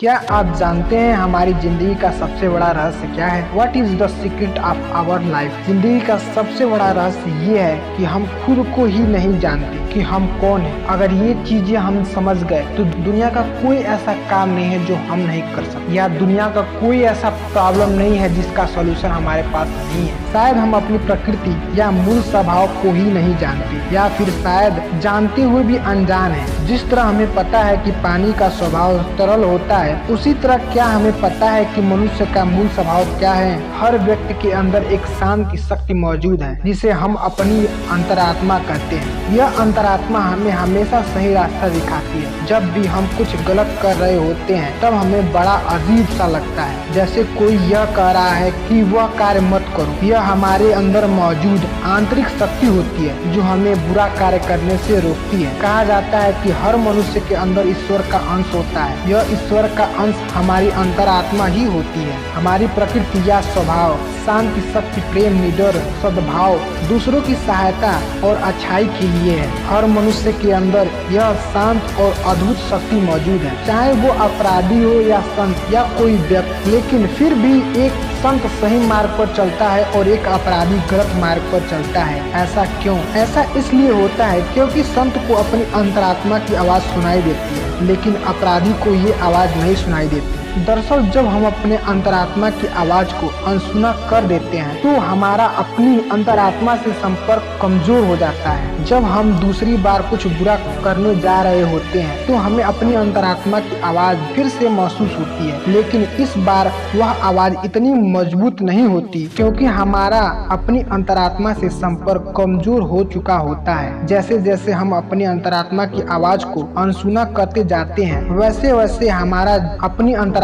क्या आप जानते हैं हमारी जिंदगी का सबसे बड़ा रहस्य क्या है? What is the secret of our life? जिंदगी का सबसे बड़ा रहस्य ये है कि हम खुद को ही नहीं जानते कि हम कौन हैं। अगर ये चीजें हम समझ गए तो दुनिया का कोई ऐसा काम नहीं है जो हम नहीं कर सकते, या दुनिया का कोई ऐसा प्रॉब्लम नहीं है जिसका सॉल्यूशन हमारे पास नहीं है। शायद हम अपनी प्रकृति या मूल स्वभाव को ही नहीं जानते, या फिर शायद जानते हुए भी अनजान है। जिस तरह हमें पता है कि पानी का स्वभाव तरल होता है, उसी तरह क्या हमें पता है कि मनुष्य का मूल स्वभाव क्या है? हर व्यक्ति के अंदर एक शांति शक्ति मौजूद है जिसे हम अपनी अंतरात्मा कहते हैं। यह अंतरात्मा हमें हमेशा सही रास्ता दिखाती है। जब भी हम कुछ गलत कर रहे होते हैं तब हमें बड़ा अजीब सा लगता है, जैसे कोई यह कह रहा है कि वह कार्य मत करो। यह हमारे अंदर मौजूद आंतरिक शक्ति होती है जो हमें बुरा कार्य करने से रोकती है। कहा जाता है कि हर मनुष्य के अंदर ईश्वर का अंश होता है। यह ईश्वर का अंश हमारी अंतरात्मा ही होती है। हमारी प्रकृति या स्वभाव शांति शक्ति प्रेम निडर सद्भाव दूसरों की सहायता और अच्छाई के लिए है। हर मनुष्य के अंदर यह शांत और अद्भुत शक्ति मौजूद है, चाहे वो अपराधी हो या संत या कोई व्यक्ति। लेकिन फिर भी एक संत सही मार्ग पर चलता है और एक अपराधी गलत मार्ग पर चलता है। ऐसा क्यों? ऐसा इसलिए होता है क्योंकि संत को अपनी अंतरात्मा की आवाज सुनाई देती है, लेकिन अपराधी को ये आवाज नहीं सुनाई देती। दरअसल जब हम अपने अंतरात्मा की आवाज को अनसुना कर देते हैं तो हमारा अपनी अंतरात्मा से संपर्क कमजोर हो जाता है। जब हम दूसरी बार कुछ बुरा करने जा रहे होते हैं तो हमें अपनी अंतरात्मा की आवाज फिर से महसूस होती है, लेकिन इस बार वह आवाज इतनी मजबूत नहीं होती क्योंकि हमारा अपनी अंतरात्मा से संपर्क कमजोर हो चुका होता है। जैसे जैसे हम अपनी अंतरात्मा की आवाज को अनसुना करते जाते हैं वैसे वैसे हमारा अपनी अंतरात्मा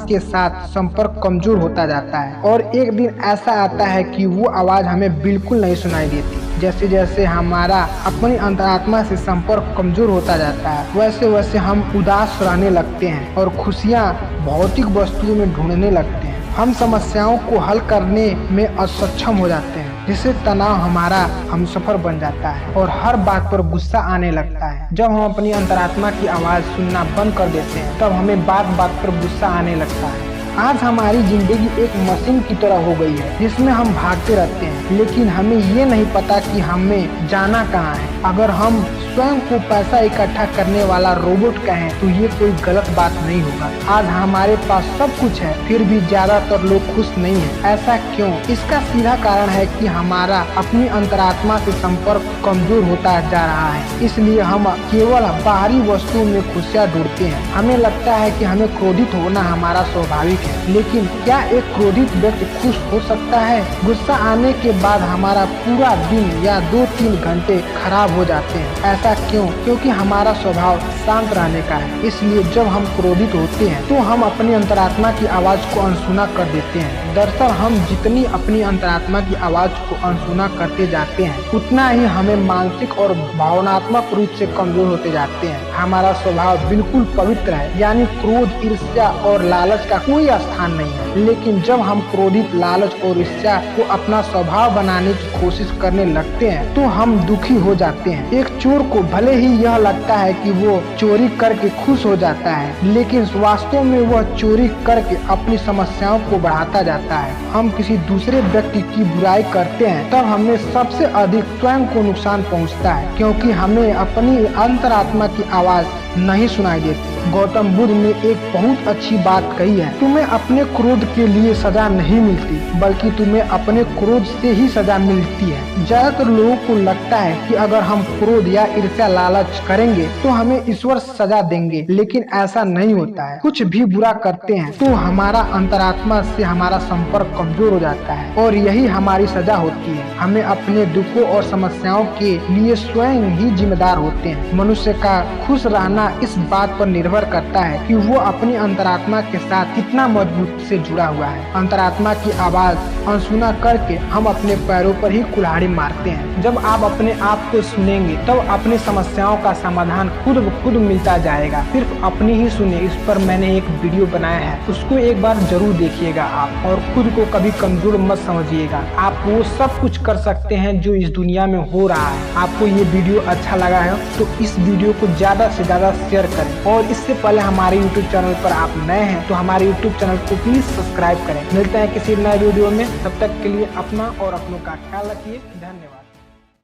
के साथ संपर्क कमजोर होता जाता है, और एक दिन ऐसा आता है कि वो आवाज हमें बिल्कुल नहीं सुनाई देती। जैसे जैसे हमारा अपनी अंतरात्मा से संपर्क कमजोर होता जाता है वैसे वैसे हम उदास रहने लगते हैं और खुशियाँ भौतिक वस्तुओं में ढूंढने लगते हैं। हम समस्याओं को हल करने में असक्षम हो जाते हैं, जिससे तनाव हमारा हमसफर बन जाता है और हर बात पर गुस्सा आने लगता है। जब हम अपनी अंतरात्मा की आवाज सुनना बंद कर देते हैं तब हमें बात बात पर गुस्सा आने लगता है। आज हमारी जिंदगी एक मशीन की तरह हो गई है जिसमें हम भागते रहते हैं, लेकिन हमें ये नहीं पता कि हमें जाना कहाँ है। अगर हम स्वयं को पैसा इकट्ठा करने वाला रोबोट कहें तो ये कोई गलत बात नहीं होगा। आज हमारे पास सब कुछ है फिर भी ज्यादातर लोग खुश नहीं है। ऐसा क्यों? इसका सीधा कारण है कि हमारा अपनी अंतरात्मा से संपर्क कमजोर होता जा रहा है, इसलिए हम केवल बाहरी वस्तुओं में खुशियाँ ढूंढते हैं। हमें लगता है कि हमें क्रोधित होना हमारा स्वाभाविक है, लेकिन क्या एक क्रोधित व्यक्ति खुश हो सकता है? गुस्सा आने के बाद हमारा पूरा दिन या 2-3 घंटे खराब हो जाते हैं। ऐसा क्यों? क्योंकि हमारा स्वभाव शांत रहने का है। इसलिए जब हम क्रोधित होते हैं तो हम अपनी अंतरात्मा की आवाज को अनसुना कर देते हैं। दरअसल हम जितनी अपनी अंतरात्मा की आवाज को अनसुना करते जाते हैं उतना ही हमें मानसिक और भावनात्मक रूप से कमजोर होते जाते हैं। हमारा स्वभाव बिल्कुल पवित्र है, यानी क्रोध ईर्ष्या और लालच का कोई स्थान नहीं है। लेकिन जब हम क्रोधित लालच और ईर्ष्या को अपना स्वभाव बनाने की कोशिश करने लगते हैं तो हम दुखी हो जाते हैं। एक चोर को भले ही यह लगता है कि वो चोरी करके खुश हो जाता है, लेकिन वास्तव में वह चोरी करके अपनी समस्याओं को बढ़ाता जाता है। हम किसी दूसरे व्यक्ति की बुराई करते हैं तब हमें सबसे अधिक स्वयं को नुकसान पहुंचता है, क्योंकि हमें अपनी अंतरात्मा की आवाज नहीं सुनाई देती। गौतम बुद्ध ने एक बहुत अच्छी बात कही है, तुम्हें अपने क्रोध के लिए सजा नहीं मिलती बल्कि तुम्हें अपने क्रोध से ही सजा मिलती है। ज्यादातर लोगों को लगता है कि अगर हम क्रोध या ईर्ष्या लालच करेंगे तो हमें ईश्वर सजा देंगे, लेकिन ऐसा नहीं होता है। कुछ भी बुरा करते हैं तो हमारा अंतरात्मा से हमारा संपर्क कमजोर हो जाता है और यही हमारी सजा होती है। हमें अपने दुखों और समस्याओं के लिए स्वयं ही जिम्मेदार होते हैं। मनुष्य का खुश रहना इस बात पर निर्भर करता है कि वो अपनी अंतरात्मा के साथ कितना मजबूत से जुड़ा हुआ है। अंतरात्मा की आवाज अनसुना करके हम अपने पैरों पर ही कुल्हाड़ी मारते हैं। जब आप अपने आप को सुनेंगे तब अपनी समस्याओं का समाधान खुद ब खुद मिलता जाएगा। सिर्फ अपनी ही सुने, इस पर मैंने एक वीडियो बनाया है, उसको एक बार जरूर देखिएगा आप। और खुद को कभी कमजोर मत समझिएगा, आप वो सब कुछ कर सकते हैं जो इस दुनिया में हो रहा है। आपको ये वीडियो अच्छा लगा है तो इस वीडियो को ज्यादा से ज्यादा शेयर करें। और इससे पहले हमारे YouTube चैनल पर आप नए हैं तो हमारे YouTube चैनल को प्लीज सब्सक्राइब करें। मिलते हैं किसी नए वीडियो में, तब तक के लिए अपना और अपनों का ख्याल रखिए। धन्यवाद।